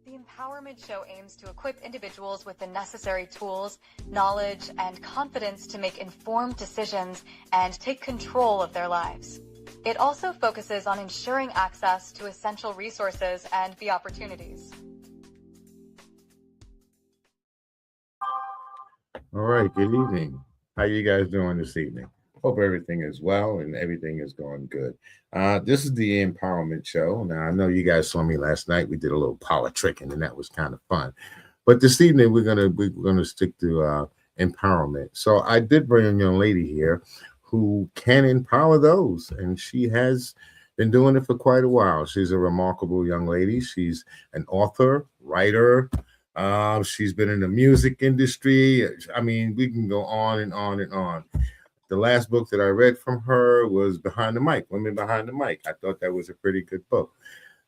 The Empowerment Show aims to equip individuals with the necessary tools, knowledge, and confidence to make informed decisions and take control of their lives. It also focuses on ensuring access to essential resources and the opportunities. All right, good evening. How you guys doing this evening? Hope everything is well and everything is going good. This is the Empowerment Show. Now, I know you guys saw me last night. We did a little politricking, and that was kind of fun. But this evening, we're gonna stick to empowerment. So I did bring a young lady here who can empower those, and she has been doing it for quite a while. She's a remarkable young lady. She's an author, writer. She's been in the music industry. I mean, we can go on and on and on. The last book that I read from her was Behind the Mic, Women Behind the Mic. I thought that was a pretty good book.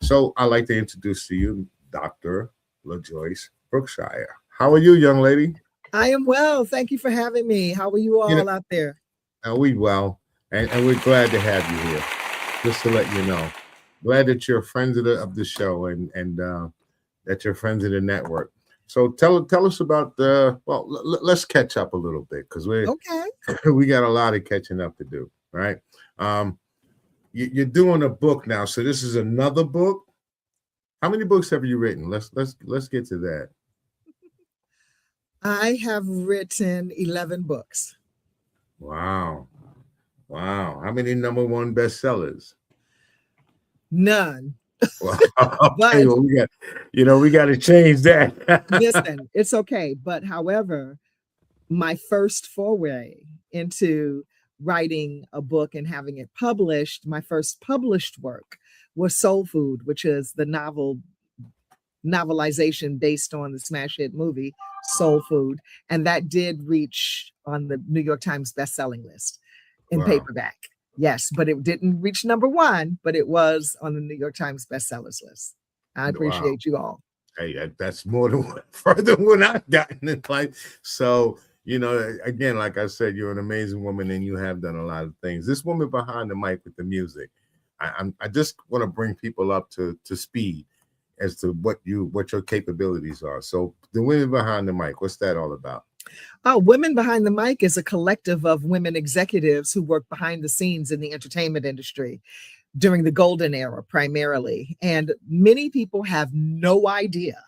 So I'd like to introduce to you Dr. LaJoyce Brookshire. How are you, young lady? I am well. Thank you for having me. How are you all out there? Are we well? And we're glad to have you here. Just to let you know. Glad that you're friends of the show and that you're friends of the network. So tell us about let's catch up a little bit because we got a lot of catching up to do, right? You're doing a book now, so this is another book. How many books have you written? Let's get to that. I have written 11 books. Wow. How many #1 bestsellers? None. Well, okay, well, we got to change that. Listen, it's okay. But however, my first foray into writing a book and having it published, my first published work was Soul Food, which is the novelization based on the smash hit movie Soul Food. And that did reach on the New York Times bestselling list in paperback. Yes, but it didn't reach #1, but it was on the New York Times bestsellers list. I appreciate you all. Hey, that's more than further what I've gotten in life. So, again, like I said, you're an amazing woman and you have done a lot of things. This woman behind the mic with the music, I just want to bring people up to speed as to what your capabilities are. So the women behind the mic, what's that all about? Women Behind the Mic is a collective of women executives who work behind the scenes in the entertainment industry during the golden era primarily. And many people have no idea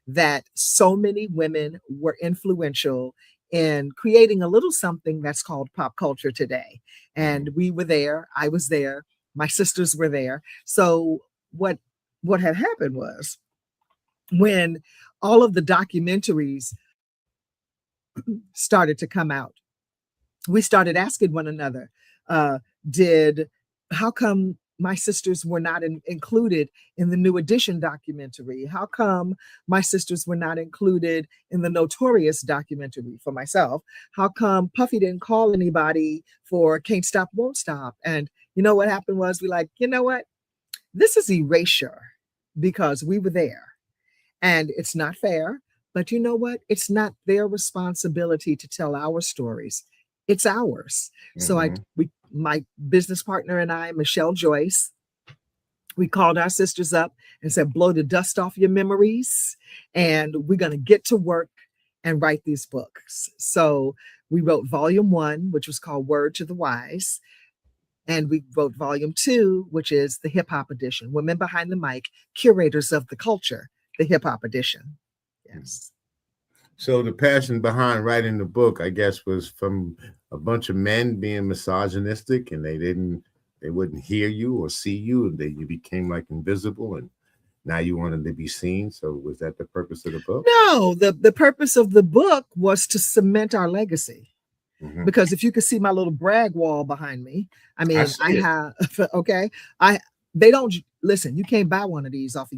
that so many women were influential in creating a little something that's called pop culture today. And we were there. I was there. My sisters were there. So what had happened was when all of the documentaries started to come out, we started asking one another, how come my sisters were not included in the New Edition documentary? How come my sisters were not included in the Notorious documentary for myself? How come Puffy didn't call anybody for Can't Stop, Won't Stop? And you know what happened was you know what? This is erasure because we were there and it's not fair. But you know what? It's not their responsibility to tell our stories. It's ours. Mm-hmm. So my business partner and I, Michelle Joyce, we called our sisters up and said, blow the dust off your memories. And we're going to get to work and write these books. So we wrote volume 1, which was called Word to the Wise. And we wrote volume 2, which is the hip hop edition, Women Behind the Mic, Curators of the Culture, the hip hop edition. Yes. So the passion behind writing the book, I guess, was from a bunch of men being misogynistic, and they wouldn't hear you or see you, and you became like invisible, and now you wanted to be seen. So was that the purpose of the book? No, the purpose of the book was to cement our legacy. Mm-hmm. Because if you could see my little brag wall behind me, I have they don't listen. You can't buy one of these off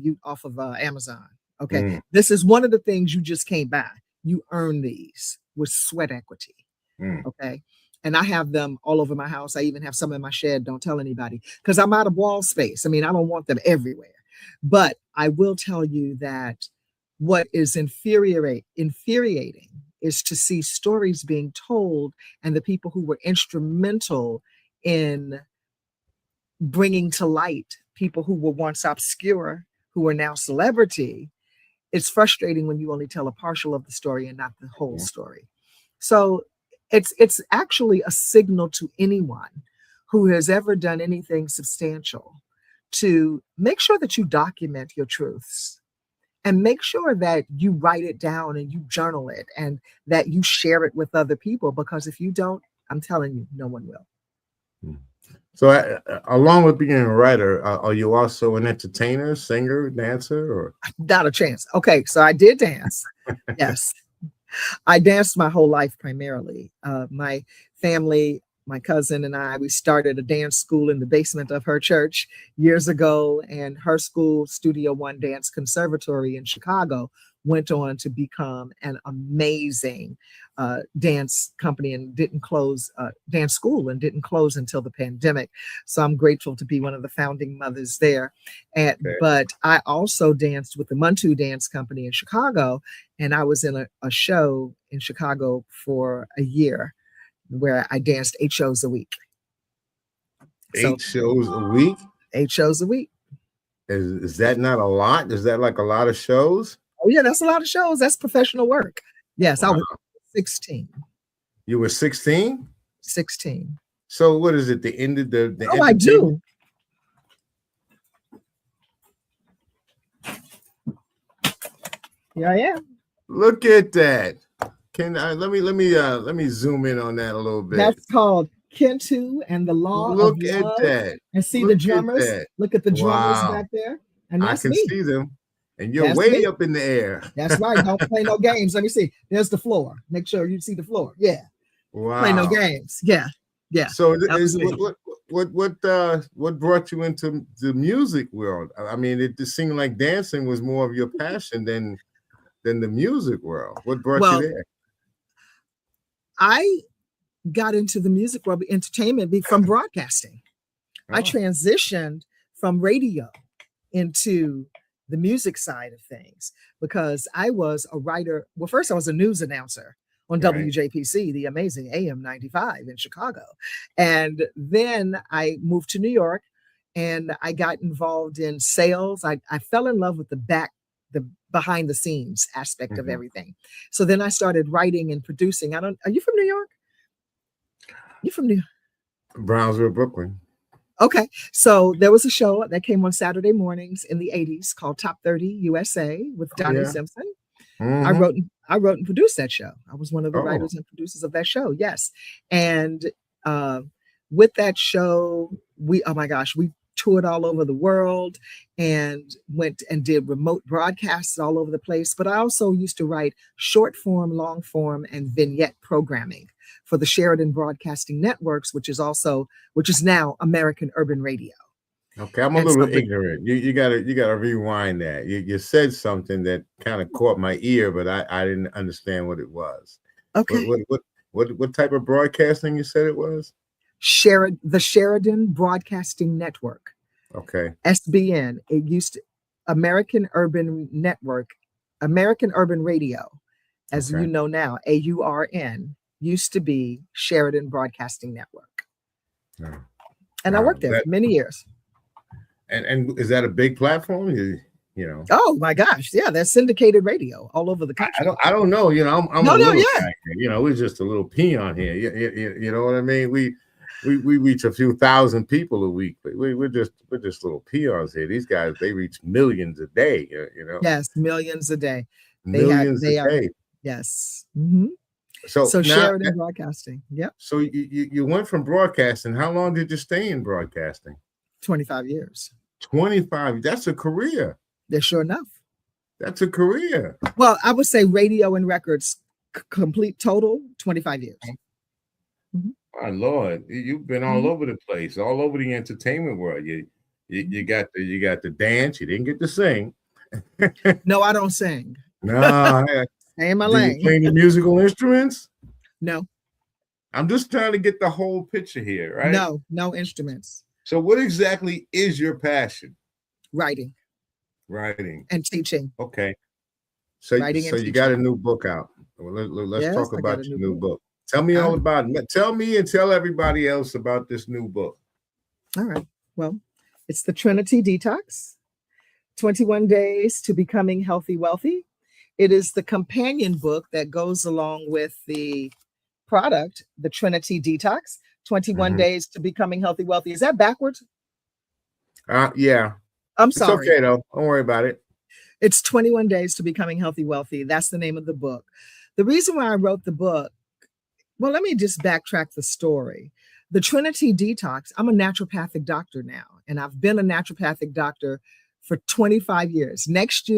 of Amazon. Okay. This is one of the things you just can't buy. You earn these with sweat equity. Okay. And I have them all over my house. I even have some in my shed. Don't tell anybody because I'm out of wall space. I don't want them everywhere. But I will tell you that what is infuriating is to see stories being told and the people who were instrumental in bringing to light people who were once obscure, who are now celebrity, it's frustrating when you only tell a partial of the story and not the whole story. So it's actually a signal to anyone who has ever done anything substantial to make sure that you document your truths and make sure that you write it down and you journal it and that you share it with other people, because if you don't, I'm telling you, no one will. So along with being a writer, are you also an entertainer, singer, dancer, or? Not a chance. Okay, so I did dance. Yes. I danced my whole life primarily. My family, my cousin and I, we started a dance school in the basement of her church years ago, and her school, Studio One Dance Conservatory in Chicago, went on to become an amazing dance company and didn't close, dance school, and didn't close until the pandemic. So I'm grateful to be one of the founding mothers there. But I also danced with the Muntu Dance Company in Chicago, and I was in a show in Chicago for a year where I danced 8 shows a week. 8 shows a week? 8 shows a week. Is that not a lot? Is that like a lot of shows? Oh yeah, that's a lot of shows. That's professional work. Yes, wow. I was 16. You were 16? 16. So what is it? The end of the Oh, I do. Yeah, I am. Look at that. Can I let me zoom in on that a little bit. That's called Kintu and the Law Look of Love. at that. And see the drummers. Look at the drummers back there. And that's I can see them. And you're way up in the air. That's right. Don't play no games. Let me see. There's the floor. Make sure you see the floor. Yeah. Wow. Play no games. Yeah. Yeah. So what brought you into the music world? I mean, it just seemed like dancing was more of your passion than the music world. What brought you there? I got into the music world, entertainment, from broadcasting. Oh. I transitioned from radio into the music side of things because I was a writer. Well, first I was a news announcer on WJPC, the amazing AM 95 in Chicago. And then I moved to New York and I got involved in sales. I fell in love with the behind the scenes aspect of everything. So then I started writing and producing. Are you from New York? You from New York? Brownsville, Brooklyn. Okay. So there was a show that came on Saturday mornings in the 80s called Top 30 USA with Donnie Simpson. Mm-hmm. I wrote and produced that show. I was one of the writers and producers of that show. Yes. And with that show, we toured all over the world and went and did remote broadcasts all over the place. But I also used to write short form, long form, and vignette programming for the Sheridan Broadcasting Networks, which is now American Urban Radio. Okay, I'm a little ignorant. You gotta rewind that. You said something that kind of caught my ear, but I didn't understand what it was. Okay. What type of broadcasting you said it was? The Sheridan Broadcasting Network. Okay. SBN. It used to American Urban Network, American Urban Radio, as you know now, AURN, used to be Sheridan Broadcasting Network. Oh. And I worked there for many years. And is that a big platform? You know. Oh my gosh, yeah, that's syndicated radio all over the country. I don't know. You know, I'm a little guy here. You know, we're just a little peon here. You know what I mean? We reach a few thousand people a week, but we're just little peons here. These guys, they reach millions a day. You know. Yes, millions a day. Millions a day. Yes. Mm-hmm. So now, Sheridan Broadcasting. Yep. So you went from broadcasting. How long did you stay in broadcasting? 25 years. 25. That's a career. Yeah, sure enough. That's a career. Well, I would say radio and records, complete total, 25 years. Mm-hmm. My Lord, you've been all over the place, all over the entertainment world. You got the dance. You didn't get to sing. No, I don't sing. No, stay in my lane. You play the musical instruments? No. I'm just trying to get the whole picture here, right? No instruments. So what exactly is your passion? Writing. And teaching. Okay. So you got a new book out. Well, let's talk about your new book. Tell me all about it. Tell me and tell everybody else about this new book. All right. Well, it's the Trinity Detox, 21 Days to Becoming Healthy Wealthy. It is the companion book that goes along with the product, the Trinity Detox, 21 Days to Becoming Healthy Wealthy. Is that backwards? Yeah. I'm It's sorry. okay, though. Don't worry about it. It's 21 Days to Becoming Healthy Wealthy. That's the name of the book. The reason why I wrote the book, well, let me just backtrack the story. The Trinity Detox, I'm a naturopathic doctor now, and I've been a naturopathic doctor for 25 years. Next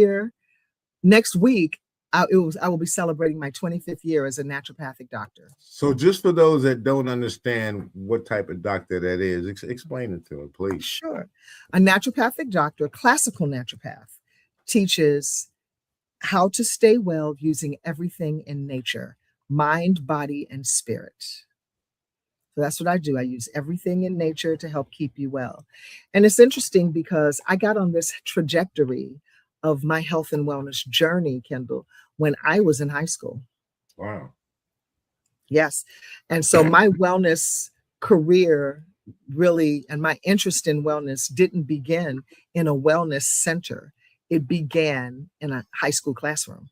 week, I will be celebrating my 25th year as a naturopathic doctor. So just for those that don't understand what type of doctor that is, explain it to them, please. Sure. A naturopathic doctor, classical naturopath, teaches how to stay well using everything in nature, mind, body, and spirit. So that's what I do. I use everything in nature to help keep you well. And it's interesting because I got on this trajectory of my health and wellness journey, Kendall, when I was in high school. Wow. Yes. And so my wellness career really, and my interest in wellness didn't begin in a wellness center. It began in a high school classroom.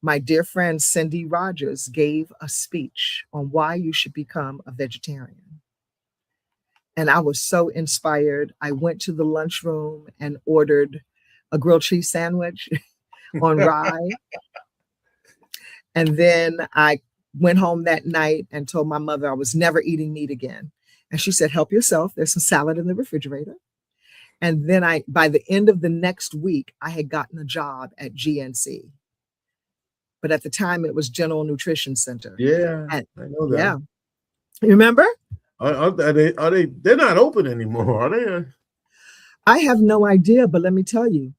My dear friend Cindy Rogers gave a speech on why you should become a vegetarian. And I was so inspired. I went to the lunchroom and ordered a grilled cheese sandwich on rye. And then I went home that night and told my mother I was never eating meat again. And she said, help yourself. There's some salad in the refrigerator. And then by the end of the next week, I had gotten a job at GNC. But at the time, it was General Nutrition Center. Yeah, I know that. Yeah. You remember? They're not open anymore, are they? I have no idea, but let me tell you,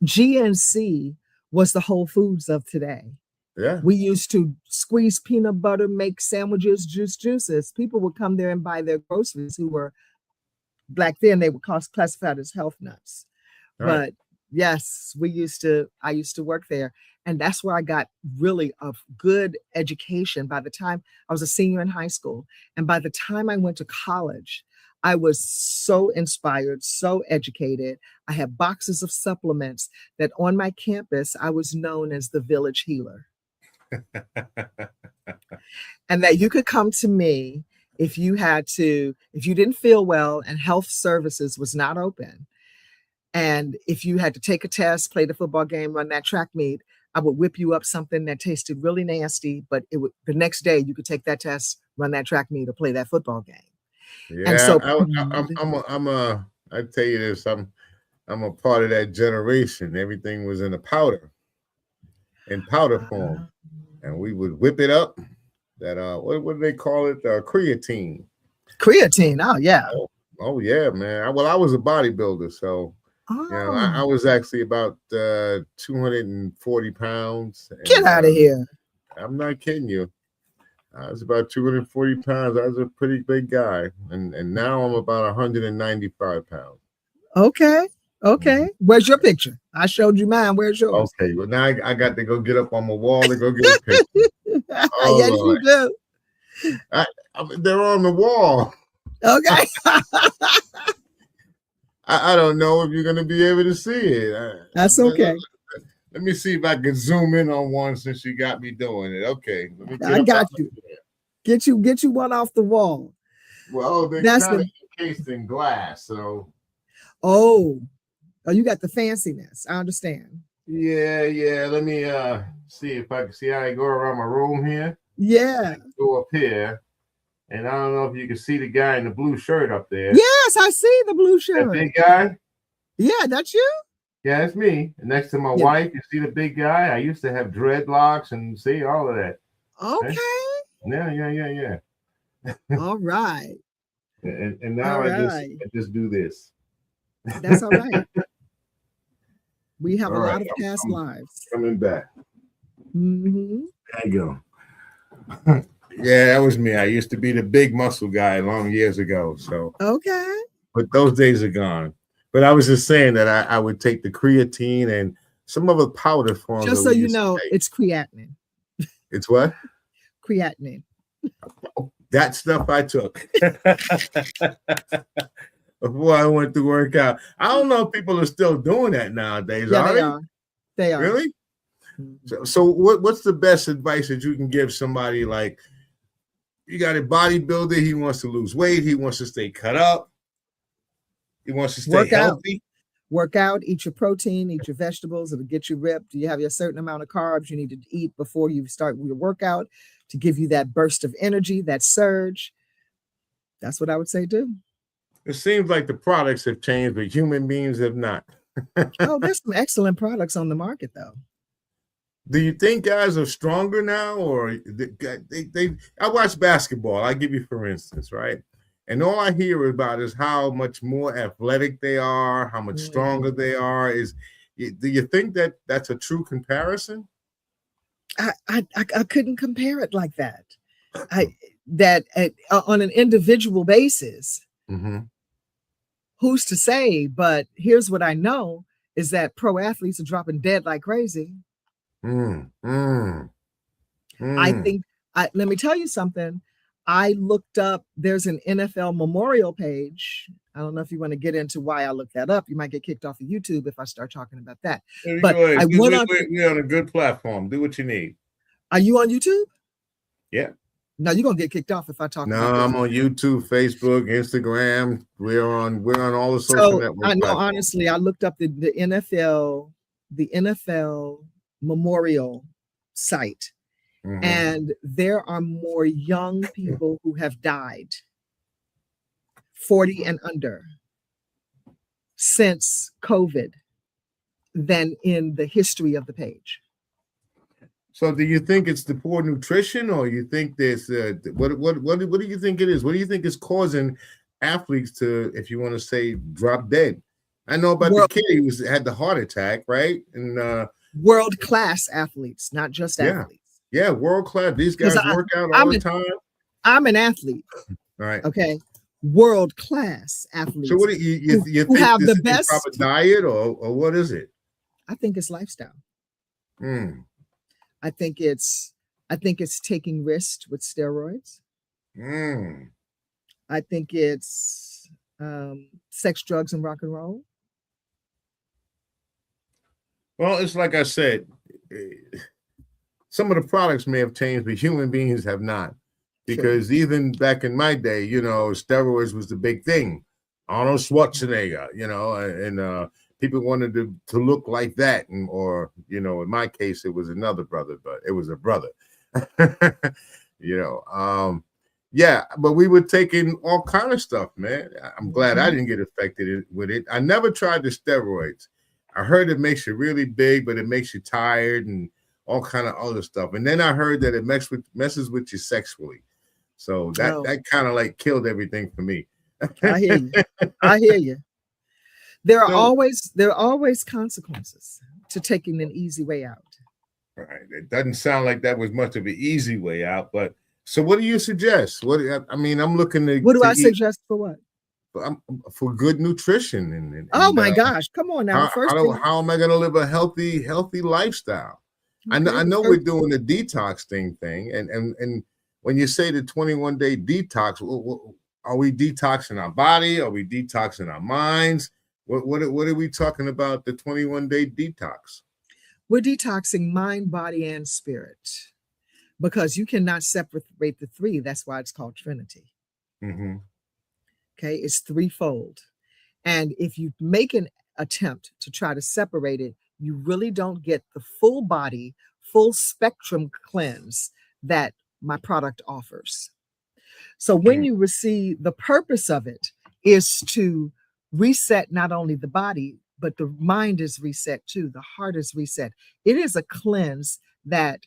GNC was the Whole Foods of today. Yeah. We used to squeeze peanut butter, make sandwiches, juices. People would come there and buy their groceries who were, back then, they were classified as health nuts. Right. But yes, I used to work there. And that's where I got really a good education. By the time I was a senior in high school, and by the time I went to college, I was so inspired, so educated. I had boxes of supplements that on my campus, I was known as the village healer. And that you could come to me if you didn't feel well and health services was not open. And if you had to take a test, play the football game, run that track meet, I would whip you up something that tasted really nasty, but the next day you could take that test, run that track meet, or play that football game. Yeah, and so I tell you this, I'm a part of that generation. Everything was in powder form, and we would whip it up. That what do they call it? Creatine. Creatine. Oh yeah. Oh yeah, man. I was a bodybuilder, so. Oh. You know, I was actually about 240 pounds. Get out of here. I'm not kidding you. I was about 240 pounds. I was a pretty big guy. And now I'm about 195 pounds. Okay. Where's your picture? I showed you mine. Where's yours? Okay. Well, now I got to go get up on my wall to go get a picture. Yes, you do. They're on the wall. Okay. I don't know if you're going to be able to see it. That's okay. Let me see if I can zoom in on one since you got me doing it. Okay. I got you. Get you one off the wall. Well, they're kind of encased in glass, so. Oh, you got the fanciness. I understand. Yeah. Let me see if I can see how I go around my room here. Yeah. Go up here. And I don't know if you can see the guy in the blue shirt up there. Yes, I see the blue shirt. That big guy? Yeah, that's you? Yeah, it's me. And next to my wife, you see the big guy? I used to have dreadlocks and see all of that. Okay. Yeah. All right. And now I just do this. That's all right. We have a lot of past lives. Coming back. Mm-hmm. There you go. Yeah, that was me. I used to be the big muscle guy long years ago. So okay. But those days are gone. But I was just saying that I would take the creatine and some of the powder forms. Just so you know, it's creatinine. It's what? Creatinine. That stuff I took before I went to work out. I don't know if people are still doing that nowadays. Yeah, they are. Really? So what's the best advice that you can give somebody like you got a bodybuilder, he wants to lose weight, he wants to stay cut up, he wants to stay healthy. Work out, eat your protein, eat your vegetables, it'll get you ripped. Do you have a certain amount of carbs you need to eat before you start your workout to give you that burst of energy, that surge? That's what I would say do. It seems like the products have changed, but human beings have not. Oh, there's some excellent products on the market, though. Do you think guys are stronger now, or they I watch basketball. I give you for instance, right? And all I hear about is how much more athletic they are, how much stronger they are. Do you think that that's a true comparison? I couldn't compare it like that. On an individual basis, who's to say? But here's what I know is that pro athletes are dropping dead like crazy. I think, let me tell you something. I looked up, there's an NFL memorial page. I don't know if you want to get into why I looked that up. You might get kicked off of YouTube if I start talking about that. But we're on a good platform. Do what you need. Are you on YouTube? Yeah. No, you're gonna get kicked off if I talk. No, I'm on YouTube, Facebook, Instagram. We're on all the social networks. I know, honestly, I looked up the NFL memorial site, and there are more young people who have died 40 and under since COVID than in the history of the page. So do you think it's the poor nutrition, or you think there's what do you think it is? What do you think is causing athletes to, if you want to say, drop dead? I know about the kid who had the heart attack, right? And world-class athletes, not just athletes. Yeah, world-class. These guys work out all the time. I'm an athlete. All right. Okay. World-class athletes. So what do you think have this the best proper diet, or what is it? I think it's lifestyle. I think it's taking risks with steroids. I think it's sex, drugs, and rock and roll. Well, it's like I said, some of the products may have changed, but human beings have not. Because even back in my day, steroids was the big thing. Arnold Schwarzenegger, and people wanted to look like that. Or in my case, it was another brother, but it was a brother. Yeah, but we were taking all kind of stuff, man. I'm glad I didn't get affected with it. I never tried the steroids. I heard it makes you really big, but it makes you tired and all kind of other stuff. And then I heard that it messes with you sexually. So that kind of like killed everything for me. I hear you. I hear you. There are always consequences to taking an easy way out. Right. It doesn't sound like that was much of an easy way out, but so what do you suggest? I'm looking at what do I suggest for what? For good nutrition and my gosh, come on now. How am I going to live a healthy lifestyle? Okay, I know we're doing the detox thing, and when you say the 21-day detox, are we detoxing our body? Are we detoxing our minds? What are we talking about? The 21-day detox? We're detoxing mind, body, and spirit, because you cannot separate the three. That's why it's called Trinity. Okay, it's threefold. And if you make an attempt to try to separate it, you really don't get the full body, full spectrum cleanse that my product offers. So when you receive, the purpose of it is to reset not only the body, but the mind is reset too. The heart is reset. It is a cleanse that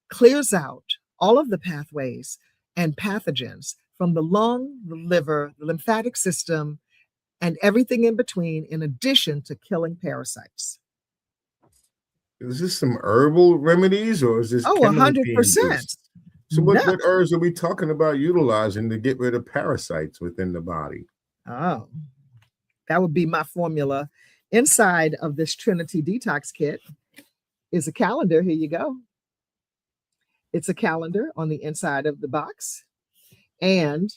clears out all of the pathways and pathogens from the lung, the liver, the lymphatic system, and everything in between, in addition to killing parasites. Is this some herbal remedies, or is this 100%? So what herbs are we talking about utilizing to get rid of parasites within the body? Oh, that would be my formula. Inside of this Trinity Detox Kit is a calendar. Here you go. It's a calendar on the inside of the box. And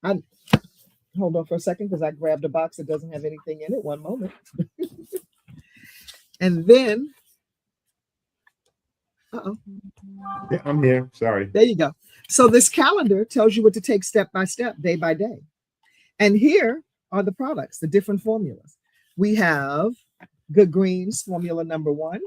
hold on for a second, because I grabbed a box that doesn't have anything in it. One moment. And then Uh-oh. Yeah, I'm here. Sorry. There you go. So this calendar tells you what to take step by step, day by day. And here are the products, the different formulas. We have Good Greens formula number 1.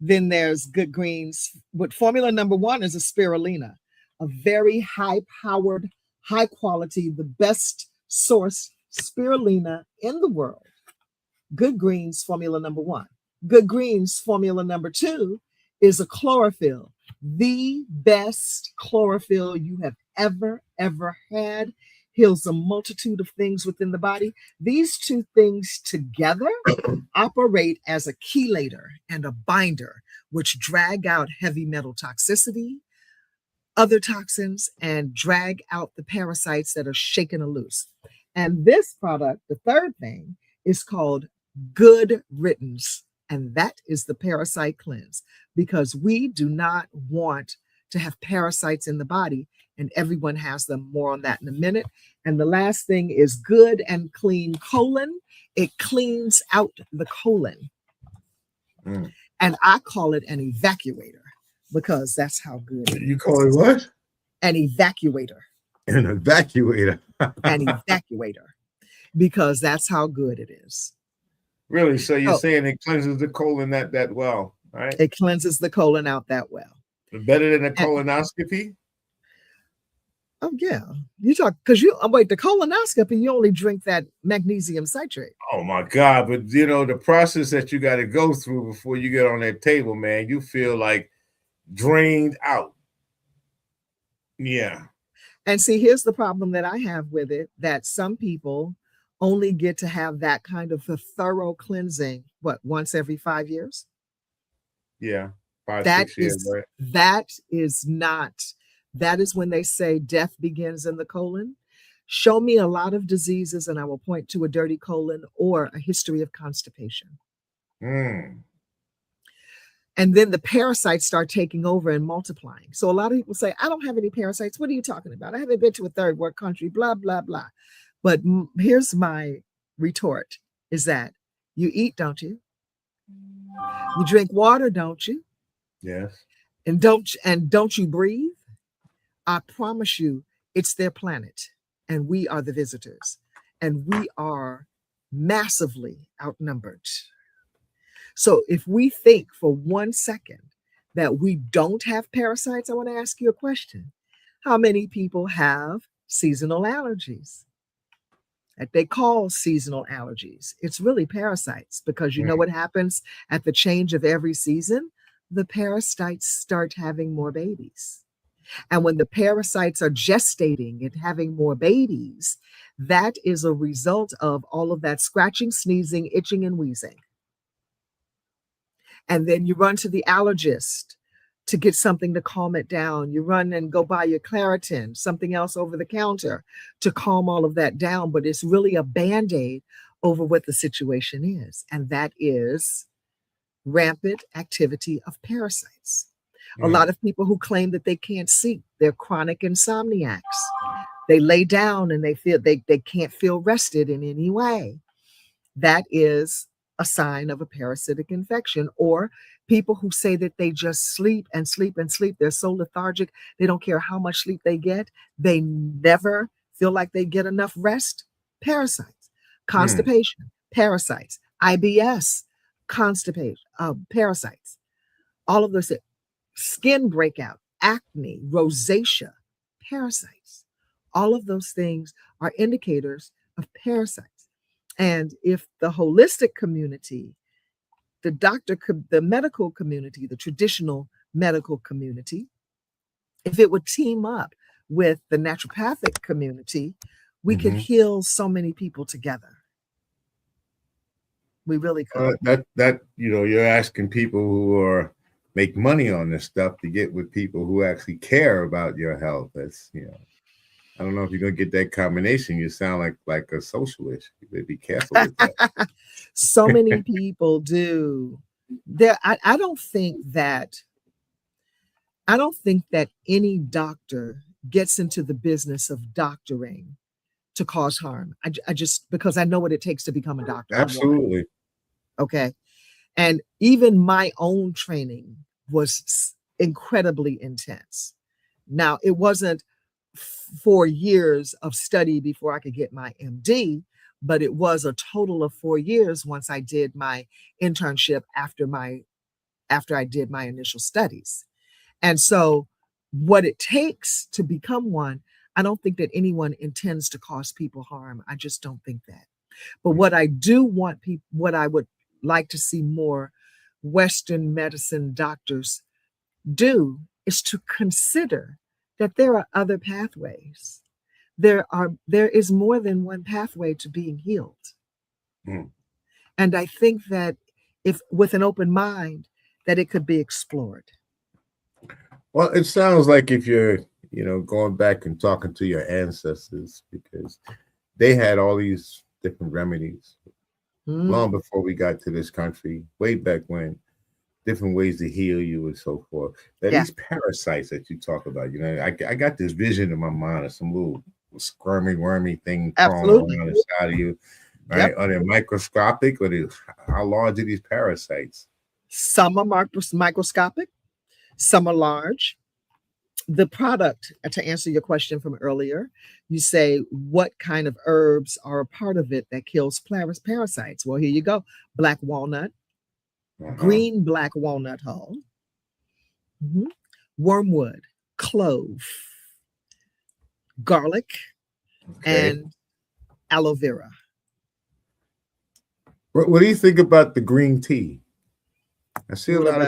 Then there's Good Greens. What formula number 1 is a spirulina, a very high-powered, high-quality, the best source spirulina in the world. Good Greens formula number 1. Good Greens formula number 2 is a chlorophyll, the best chlorophyll you have ever had. Heals a multitude of things within the body. These two things together operate as a chelator and a binder, which drag out heavy metal toxicity, other toxins, and drag out the parasites that are shaken loose. And this product, the third thing, is called Good Riddance. And that is the parasite cleanse, because we do not want to have parasites in the body, and everyone has them. More on that in a minute. And the last thing is Good and Clean Colon. It cleans out the colon. And I call it an evacuator because that's how good it is. You call it what? An evacuator. An evacuator. An evacuator, because that's how good it is. Really? So you're saying it cleanses the colon that well, right? It cleanses the colon out that well. Better than a colonoscopy? Oh yeah, you talk because wait, the colonoscopy, you only drink that magnesium citrate. Oh my God! But you know the process that you got to go through before you get on that table, man. You feel like drained out. Yeah. And see, here's the problem that I have with it: that some people only get to have that kind of a thorough cleansing, once every 5 years? Yeah, 6 years, right? That is when they say death begins in the colon. Show me a lot of diseases and I will point to a dirty colon or a history of constipation. And then the parasites start taking over and multiplying. So a lot of people say, I don't have any parasites. What are you talking about? I haven't been to a third world country, blah, blah, blah. But here's my retort is that you eat, don't you? You drink water, don't you? Yes. And don't you breathe? I promise you, it's their planet, and we are the visitors, and we are massively outnumbered. So if we think for 1 second that we don't have parasites, I want to ask you a question. How many people have seasonal allergies that they call seasonal allergies? It's really parasites, because you know what happens at the change of every season? The parasites start having more babies. And when the parasites are gestating and having more babies, that is a result of all of that scratching, sneezing, itching, and wheezing. And then you run to the allergist to get something to calm it down. You run and go buy your Claritin, something else over the counter to calm all of that down. But it's really a Band-Aid over what the situation is. And that is rampant activity of parasites. A lot of people who claim that they can't see, they're chronic insomniacs. They lay down and they feel they can't feel rested in any way. That is a sign of a parasitic infection. Or people who say that they just sleep and sleep and sleep. They're so lethargic. They don't care how much sleep they get. They never feel like they get enough rest. Parasites, constipation, parasites, IBS, constipation, parasites, all of those. Skin breakout, acne, rosacea, parasites. All of those things are indicators of parasites. And if the holistic community, the medical community, the traditional medical community, if it would team up with the naturopathic community, we could heal so many people together. We really could. That you're asking people who make money on this stuff to get with people who actually care about your health. That's, I don't know if you're going to get that combination. You sound like a socialist. You better be careful with that. So many people do. I don't think that any doctor gets into the business of doctoring to cause harm. I just, because I know what it takes to become a doctor. Absolutely. Okay. And even my own training was incredibly intense. Now, it wasn't 4 years of study before I could get my MD, but it was a total of 4 years once I did my internship after I did my initial studies. And so what it takes to become one, I don't think that anyone intends to cause people harm. I just don't think that. But what I do want people, what I would like to see more Western medicine doctors do is to consider that there are other pathways. There is more than one pathway to being healed. Mm. And I think that if with an open mind, that it could be explored. Well, it sounds like if you're, going back and talking to your ancestors, because they had all these different remedies long before we got to this country, way back when, different ways to heal you and so forth. That these parasites that you talk about, I got this vision in my mind of some little squirmy, wormy thing crawling around inside of you. Right? Yep. Are they microscopic, or how large are these parasites? Some are microscopic, some are large. The product, to answer your question from earlier, you say, what kind of herbs are a part of it that kills parasites? Well, here you go. Black walnut, green black walnut hull, wormwood, clove, garlic, and aloe vera. What do you think about the green tea? I see a lot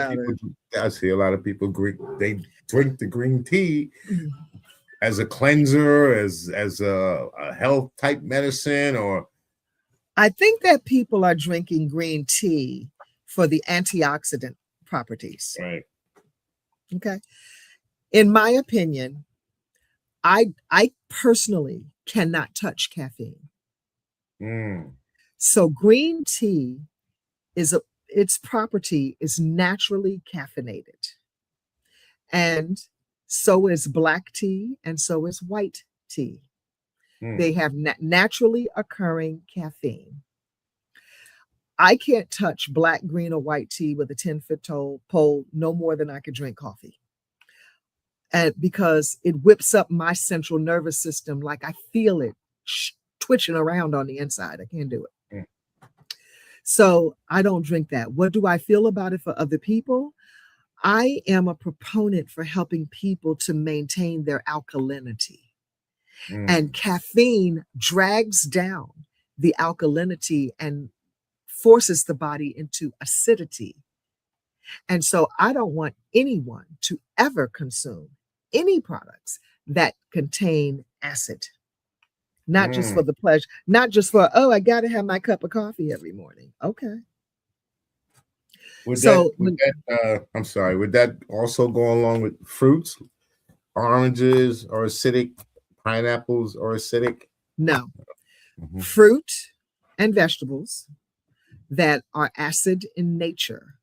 of people they drink the green tea as a cleanser, as a health type medicine, or I think that people are drinking green tea for the antioxidant properties. Right. Okay. In my opinion, I personally cannot touch caffeine. So green tea its property is naturally caffeinated. And so is black tea, and so is white tea. They have naturally occurring caffeine. I can't touch black, green, or white tea with a 10-foot pole no more than I could drink coffee. And because it whips up my central nervous system, like I feel it twitching around on the inside. I can't do it. So I don't drink that. What do I feel about it for other people? I am a proponent for helping people to maintain their alkalinity. And caffeine drags down the alkalinity and forces the body into acidity. And so I don't want anyone to ever consume any products that contain acid. Not just for the pleasure, not just for, I got to have my cup of coffee every morning. Okay. Would that also go along with fruits? Oranges are acidic, pineapples are acidic? No. Fruit and vegetables that are acid in nature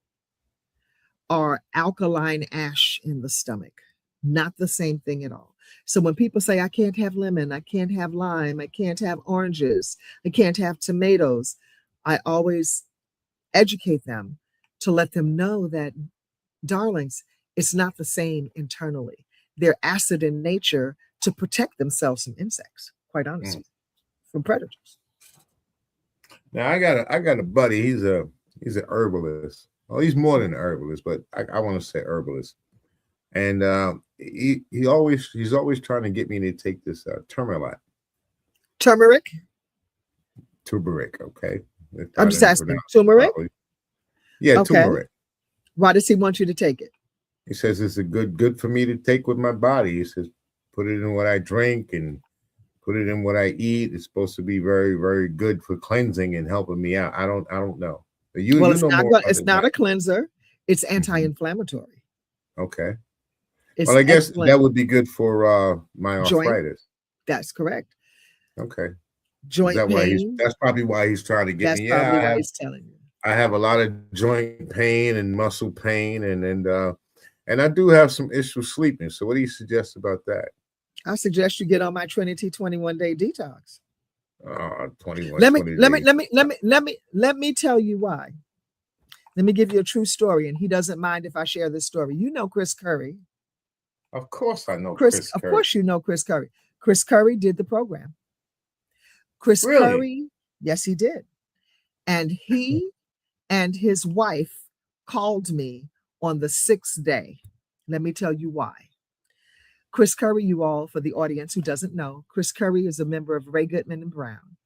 are alkaline ash in the stomach. Not the same thing at all. So when people say, I can't have lemon, I can't have lime, I can't have oranges, I can't have tomatoes, I always educate them to let them know that, darlings, it's not the same internally. They're acid in nature to protect themselves from insects, quite honestly, from predators. Now I got a buddy, he's a herbalist. Well, he's more than an herbalist, but I want to say herbalist. And he's always trying to get me to take this turmeric. Turmeric, okay. I'm just asking, turmeric? Yeah, okay. Turmeric. Why does he want you to take it? He says it's a good for me to take with my body. He says put it in what I drink and put it in what I eat. It's supposed to be very, very good for cleansing and helping me out. I don't know. It's not a cleanser. It's anti-inflammatory. Okay. It's I guess that would be good for my joint arthritis. That's correct. Okay. Joint pain. That's probably why he's trying to get me. That's probably why he's telling you. I have a lot of joint pain and muscle pain, and I do have some issues sleeping. So what do you suggest about that? I suggest you get on my Trinity 21-day detox. 21. Let me tell you why. Let me give you a true story, and he doesn't mind if I share this story. You know Chris Curry. Of course I know Chris, Chris of Curry. course you know Chris Curry. Chris Curry did the program. Chris Really? Curry, yes, he did. And he and his wife called me on the 6th day. Let me tell you why. Chris Curry, you all, for the audience who doesn't know, Chris Curry is a member of Ray Goodman and Brown.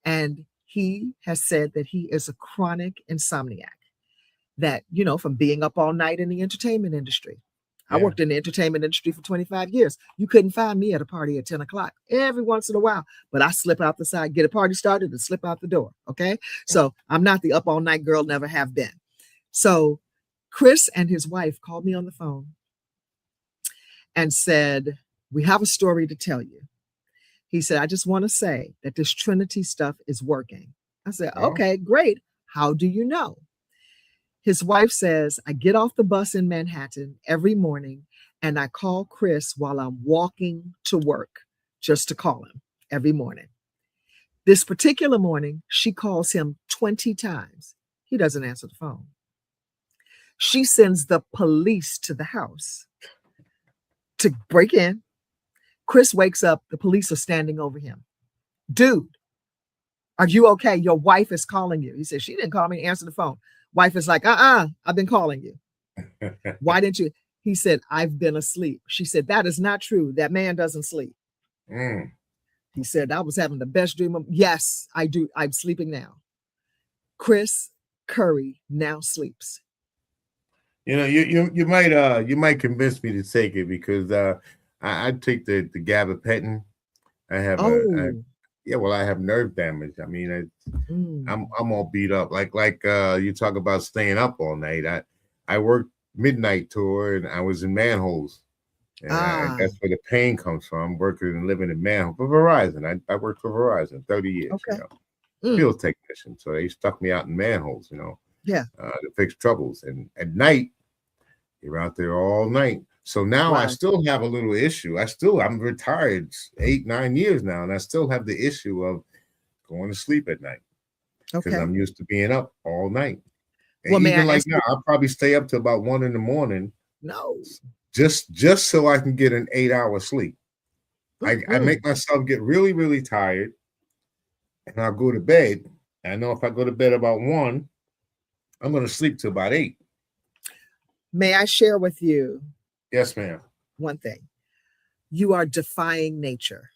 And he has said that he is a chronic insomniac, that, you know, from being up all night in the entertainment industry. I Yeah. worked in the entertainment industry for 25 years. You couldn't find me at a party at 10 o'clock every once in a while, but I slip out the side, get a party started and slip out the door. Okay. So I'm not the up all night girl, never have been. So Chris and his wife called me on the phone and said, we have a story to tell you. He said, I just want to say that this Trinity stuff is working. I said, Oh. okay, great. How do you know? His wife says, I get off the bus in Manhattan every morning and I call Chris while I'm walking to work, just to call him every morning. This particular morning, she calls him 20 times. He doesn't answer the phone. She sends the police to the house to break in. Chris wakes up. The police are standing over him. Dude, are you okay? Your wife is calling you. He said, she didn't call me, answer the phone. Wife is like, I've been calling you. Why didn't you? He said, I've been asleep. She said, that is not true. That man doesn't sleep. He said, I was having the best dream of, yes, I do. I'm sleeping now. Chris Curry now sleeps. You know, you might convince me to take it because I take the gabapentin. I have I have nerve damage. I mean, I'm all beat up. Like you talk about staying up all night. I worked midnight tour and I was in manholes. And that's where the pain comes from. Working and living in manholes for Verizon. I worked for Verizon 30 years. Okay. You know, field technician. So they stuck me out in manholes. You know, to fix troubles. And at night, you're out there all night. So now I still have a little issue. I'm retired 8-9 years now, and I still have the issue of going to sleep at night because I'm used to being up all night. And well, even like now, I'll probably stay up to about 1 a.m. No, just so I can get an 8-hour sleep. I make myself get really, really tired, and I'll go to bed. I know if I go to bed about 1, I'm going to sleep till about 8. May I share with you? Yes, ma'am. One thing. You are defying nature.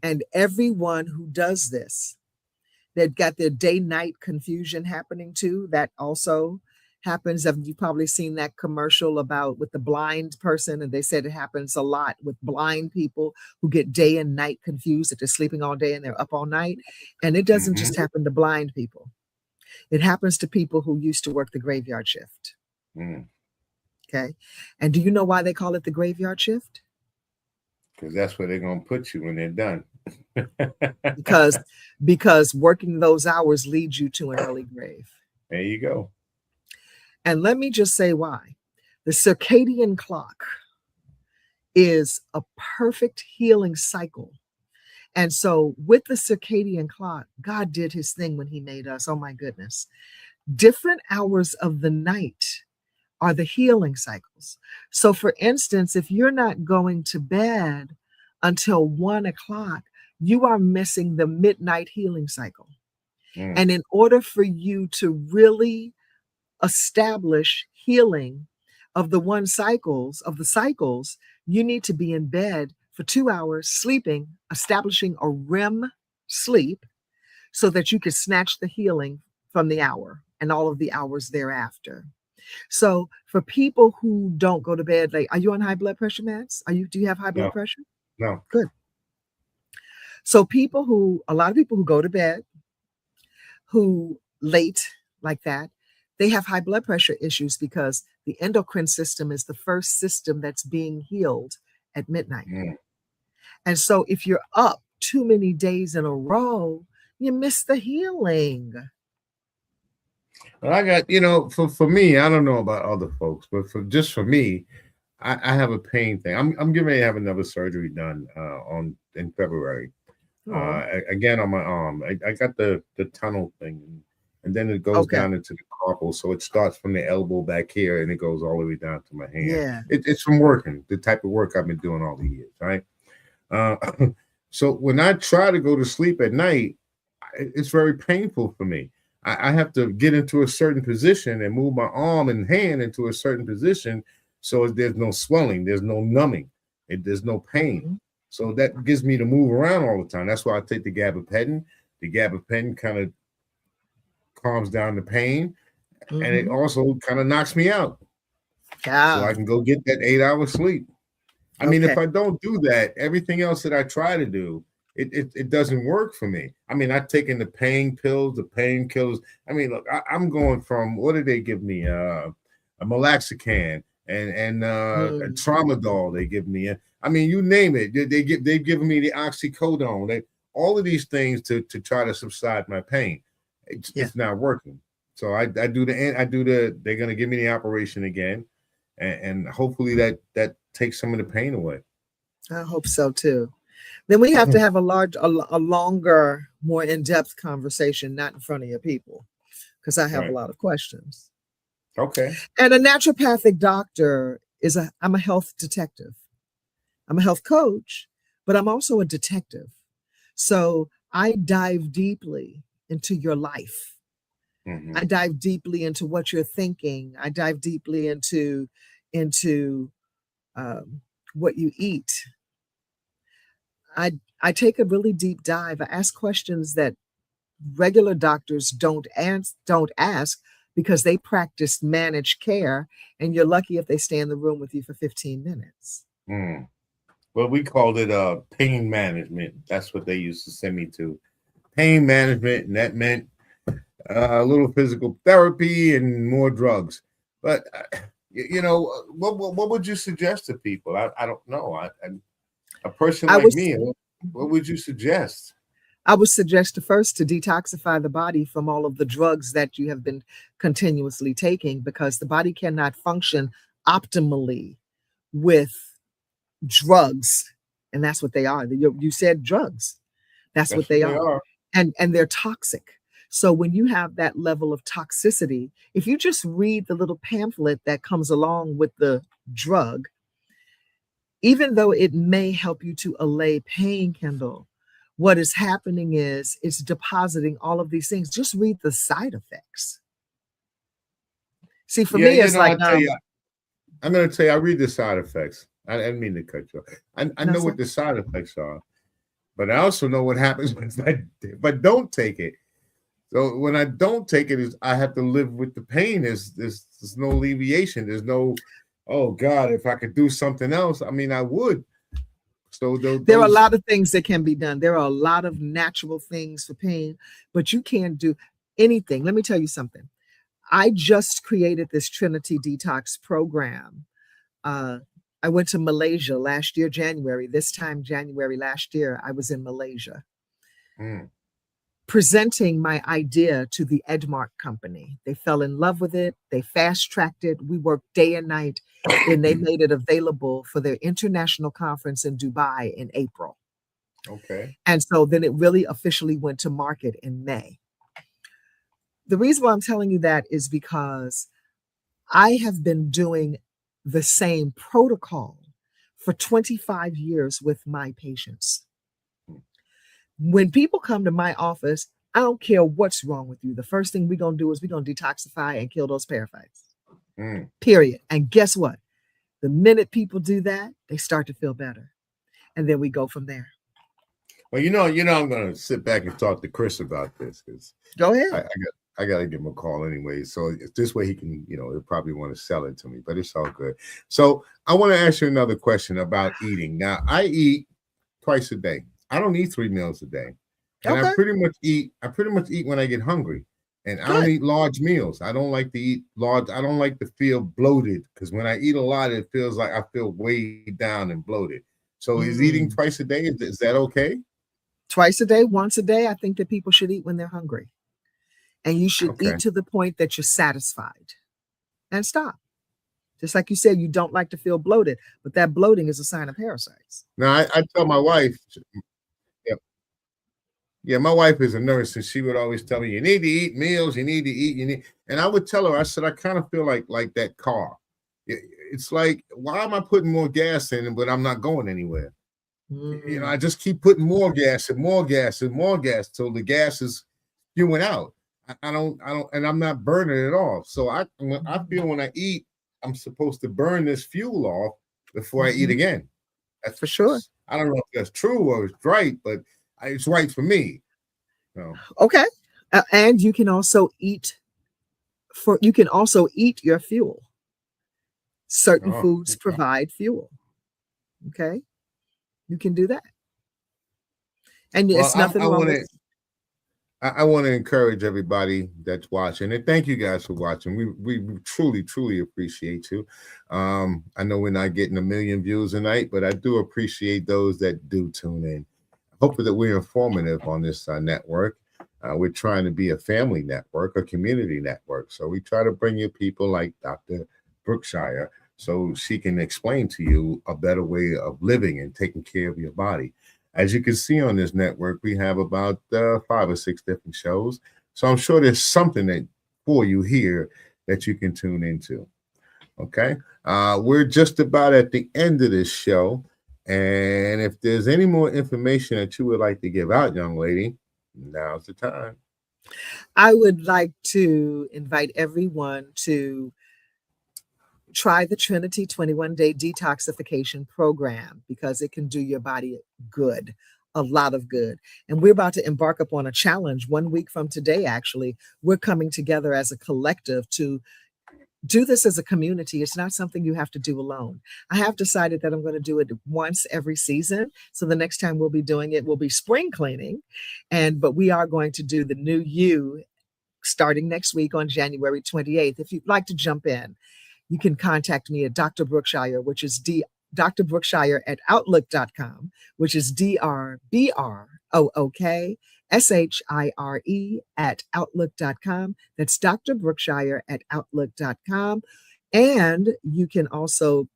And everyone who does this, they've got their day-night confusion happening too. That also happens. You've probably seen that commercial about with the blind person, and they said it happens a lot with blind people who get day and night confused, that they're sleeping all day and they're up all night. And it doesn't just happen to blind people. It happens to people who used to work the graveyard shift. Okay. And do you know why they call it the graveyard shift? Because that's where they're going to put you when they're done. because working those hours leads you to an early grave. There you go. And let me just say why. The circadian clock is a perfect healing cycle. And so with the circadian clock, God did his thing when he made us. Oh my goodness. Different hours of the night are the healing cycles. So for instance, if you're not going to bed until 1 o'clock, you are missing the midnight healing cycle. And in order for you to really establish healing of the cycles, you need to be in bed for 2 hours, sleeping, establishing a REM sleep so that you can snatch the healing from the hour and all of the hours thereafter. So for people who don't go to bed late, are you on high blood pressure meds? Do you have high blood pressure? No. Good. So a lot of people who go to bed, who late like that, they have high blood pressure issues because the endocrine system is the first system that's being healed at midnight. And so if you're up too many days in a row, you miss the healing. Well, I got, for me, I don't know about other folks, but for me, I have a pain thing. I'm getting ready to have another surgery done in February. Again on my arm. I got the tunnel thing, and then it goes Okay. down into the carpal. So it starts from the elbow back here, and it goes all the way down to my hand. Yeah. It's from working, the type of work I've been doing all the years, right? Uh, so when I try to go to sleep at night, it's very painful for me. I have to get into a certain position and move my arm and hand into a certain position so there's no swelling, there's no numbing, there's no pain. Mhm. So that gives me to move around all the time. That's why I take the gabapentin. The gabapentin kind of calms down the pain, and it Mhm. also kind of knocks me out. So I Yeah. can go get that 8 hour sleep. I mean, Okay. if I don't do that, everything else that I try to do, it doesn't work for me. I mean, I've taken the pain pills, the painkillers. I mean, look, I'm going from, what did they give me? A Meloxicam and a Mm. Tramadol they give me. I mean, you name it. They've given me the oxycodone. All of these things to try to subside my pain. Yeah. It's not working. So I do they're gonna give me the operation again, and hopefully that takes some of the pain away. I hope so too. Then we have to have a longer, more in-depth conversation, not in front of your people, because I have a Right. lot of questions. Okay. And a naturopathic doctor I'm a health detective. I'm a health coach, but I'm also a detective. So I dive deeply into your life. Mm-hmm. I dive deeply into what you're thinking. I dive deeply into um, what you eat. I take a really deep dive. I ask questions that regular doctors don't ask because they practice managed care, and you're lucky if they stay in the room with you for 15 minutes. Mm. Well, we called it pain management. That's what they used to send me to. Pain management, and that meant a little physical therapy and more drugs. But what would you suggest to people? I don't know. A person I like was me, what would you suggest? I would suggest first to detoxify the body from all of the drugs that you have been continuously taking, because the body cannot function optimally with drugs. And that's what they are. You said drugs. That's what That's what they they are. are. And they're toxic. So when you have that level of toxicity, if you just read the little pamphlet that comes along with the drug, even though it may help you to allay pain, Kendall, what is happening is it's depositing all of these things. Just read the side effects. See, for Yeah, me, it's like, I tell you, I'm going to tell you, I read the side effects. I didn't mean to cut you off. I no, know sir. what the side effects are, but I also know what happens if I don't take it. So when I don't take it, I have to live with the pain. There's no alleviation. There's no, oh God, if I could do something else, I mean, I would. So There are a those, lot of things that can be done. There are a lot of natural things for pain, but you can't do anything. Let me tell you something. I just created this Trinity Detox program. Uh, I went to Malaysia last year, January. This time, January last year, I was in Malaysia mm, presenting my idea to the Edmark company. They fell in love with it. They fast tracked it. We worked day and night, and they made it available for their international conference in Dubai in April. okay. And so then it really officially went to market in May. The reason why I'm telling you that is because I have been doing the same protocol for 25 years with my patients. When people come to my office, I don't care what's wrong with you. The first thing we're going to do is we're going to detoxify and kill those parasites. Mm. Period. And guess what? The minute people do that, they start to feel better. And then we go from there. Well, I'm going to sit back and talk to Chris about this because Go ahead. I got to give him a call anyway. So this way he can, he'll probably want to sell it to me, but it's all good. So I want to ask you another question about eating. Now, I eat twice a day. I don't eat 3 meals a day. And Okay. I pretty much eat when I get hungry. And I don't Good. eat large meals. I don't like to eat large. I don't like to feel bloated because when I eat a lot, it feels like I feel weighed down and bloated. So is eating twice a day, is that okay? Twice a day, once a day, I think that people should eat when they're hungry. And you should Okay. eat to the point that you're satisfied and stop. Just like you said, you don't like to feel bloated, but that bloating is a sign of parasites. Now I tell my wife, Yeah, my wife is a nurse, and she would always tell me, "You need to eat meals. You need to eat. You need." And I would tell her, I said, I kind of feel like that car. It's like, why am I putting more gas in it, but I'm not going anywhere? I just keep putting more gas and more gas and more gas till the gas is spewing out. I don't, and I'm not burning it off. So I feel when I eat, I'm supposed to burn this fuel off before I eat again. That's For sure. I don't know if that's true or it's right, but it's right for me. So. Okay. And you can also eat your fuel. Certain foods provide fuel. Okay. You can do that. And it's nothing wrong with it. I want to encourage everybody that's watching, and thank you guys for watching. We truly, truly appreciate you. I know we're not getting 1 million views tonight, but I do appreciate those that do tune in. Hopefully that we're informative on this network. We're trying to be a family network, a community network. So we try to bring you people like Dr. Brookshire so she can explain to you a better way of living and taking care of your body. As you can see on this network, we have about 5 or 6 different shows. So I'm sure there's something that for you here that you can tune into. Okay. We're just about at the end of this show. And if there's any more information that you would like to give out, young lady, now's the time. I would like to invite everyone to try the Trinity 21-day detoxification program because it can do your body good, a lot of good. And we're about to embark upon a challenge 1 week from today, actually. We're coming together as a collective to do this as a community. It's not something you have to do alone. I have decided that I'm going to do it once every season. So the next time we'll be doing it will be spring cleaning. But we are going to do the new you starting next week on January 28th. If you'd like to jump in, you can contact me at Dr. Brookshire, which is Dr. Brookshire at Outlook.com, which is DRBROOKSHIRE at Outlook.com. That's Dr. Brookshire at Outlook.com. And you can also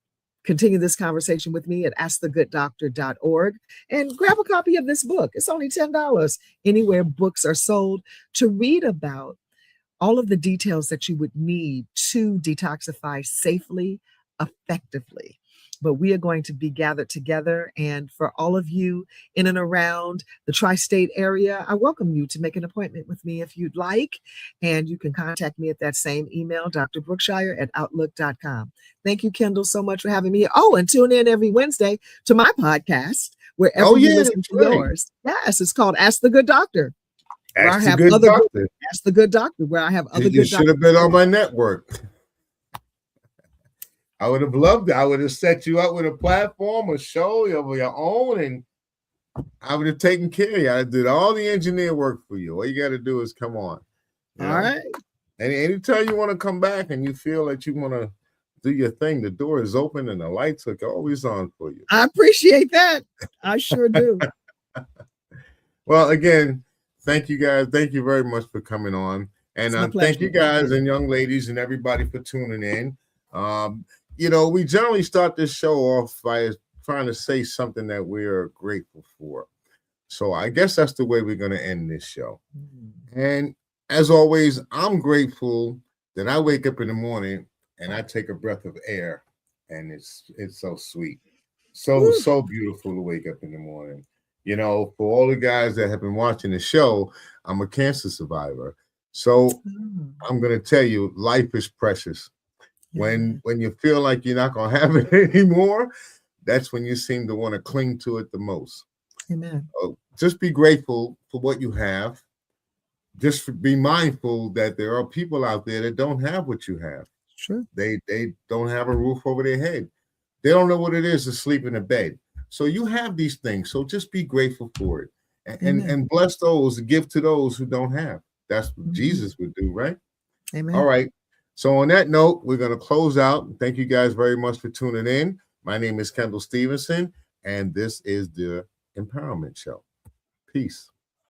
continue this conversation with me at AskTheGoodDoctor.org and grab a copy of this book. It's only $10 anywhere books are sold to read about all of the details that you would need to detoxify safely, effectively. But we are going to be gathered together. And for all of you in and around the tri-state area, I welcome you to make an appointment with me if you'd like. And you can contact me at that same email, Dr. Brookshire at Outlook.com. Thank you, Kendall, so much for having me here. Oh, and tune in every Wednesday to my podcast, wherever you listen to yours. Yes, it's called Ask the Good Doctor. Ask the Good Doctor. Ask the Good Doctor, where I have other good doctors. You should have been on my network. I would have loved it. I would have set you up with a platform, a show of your own, and I would have taken care of you. I did all the engineer work for you. All you got to do is come on. All right. And anytime you want to come back and you feel that you want to do your thing, the door is open and the lights are always on for you. I appreciate that. I sure do. Well, again, thank you guys. Thank you very much for coming on. And thank you guys and young ladies and everybody for tuning in. We generally start this show off by trying to say something that we are grateful for. So I guess that's the way we're going to end this show. And as always, I'm grateful that I wake up in the morning and I take a breath of air, and it's so sweet. So beautiful to wake up in the morning. For all the guys that have been watching the show, I'm a cancer survivor. So I'm going to tell you, life is precious. When you feel like you're not going to have it anymore, that's when you seem to want to cling to it the most. Amen. So just be grateful for what you have. Just be mindful that there are people out there that don't have what you have. Sure. They don't have a roof over their head. They don't know what it is to sleep in a bed. So you have these things. So just be grateful for it. And bless those, give to those who don't have. That's what Jesus would do, right? Amen. All right. So on that note, we're going to close out. Thank you guys very much for tuning in. My name is Kendall Stevenson, and this is the Empowerment Show. Peace.